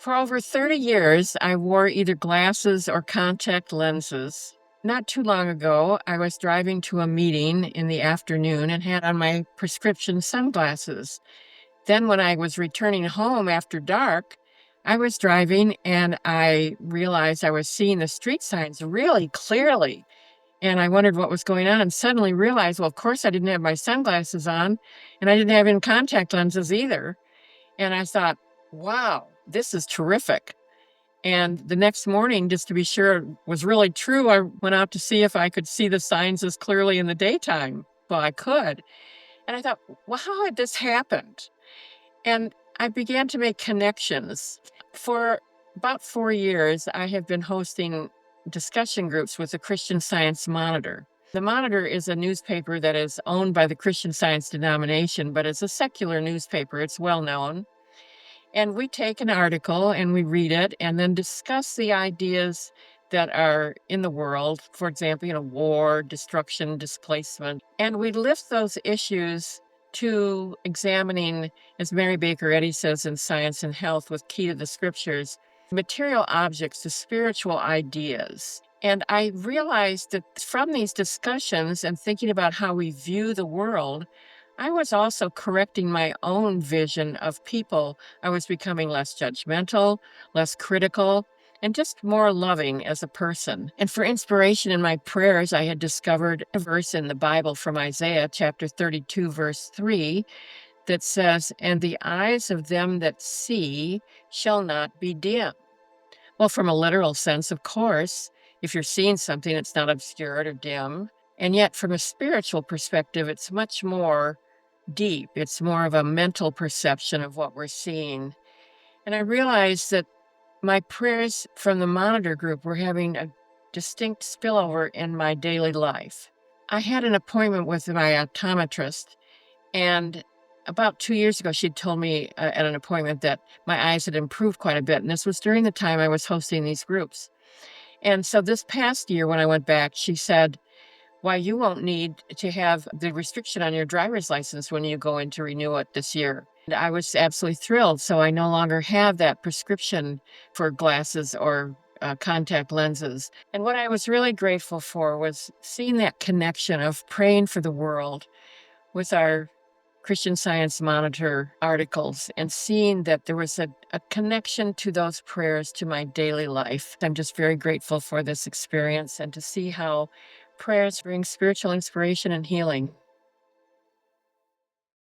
For over 30 years, I wore either glasses or contact lenses. Not too long ago, I was driving to a meeting in the afternoon and had on my prescription sunglasses. Then, when I was returning home after dark, I was driving and I realized I was seeing the street signs really clearly. And I wondered what was going on and suddenly realized, well, of course, I didn't have my sunglasses on and I didn't have any contact lenses either. And I thought, wow, this is terrific. And the next morning, just to be sure it was really true, I went out to see if I could see the signs as clearly in the daytime. Well, I could. And I thought, well, how had this happened? And I began to make connections. For about 4 years, I have been hosting discussion groups with the Christian Science Monitor. The Monitor is a newspaper that is owned by the Christian Science denomination, but it's a secular newspaper. It's well known. And we take an article and we read it and then discuss the ideas that are in the world. For example, war, destruction, displacement. And we lift those issues to examining, as Mary Baker Eddy says in Science and Health with Key to the Scriptures, material objects to spiritual ideas. And I realized that from these discussions and thinking about how we view the world, I was also correcting my own vision of people. I was becoming less judgmental, less critical, and just more loving as a person. And for inspiration in my prayers, I had discovered a verse in the Bible from Isaiah chapter 32, verse 3, that says, "And the eyes of them that see shall not be dim." Well, from a literal sense, of course, if you're seeing something, it's not obscured or dim. And yet, from a spiritual perspective, it's much more deep. It's more of a mental perception of what we're seeing. And I realized that my prayers from the Monitor group were having a distinct spillover in my daily life. I had an appointment with my optometrist, and about 2 years ago, she'd told me at an appointment that my eyes had improved quite a bit. And this was during the time I was hosting these groups. And so this past year, when I went back, she said, "Why, you won't need to have the restriction on your driver's license when you go in to renew it this year." And I was absolutely thrilled. So I no longer have that prescription for glasses or contact lenses. And what I was really grateful for was seeing that connection of praying for the world with our Christian Science Monitor articles and seeing that there was a connection to those prayers to my daily life. I'm just very grateful for this experience and to see how prayers bring spiritual inspiration and healing.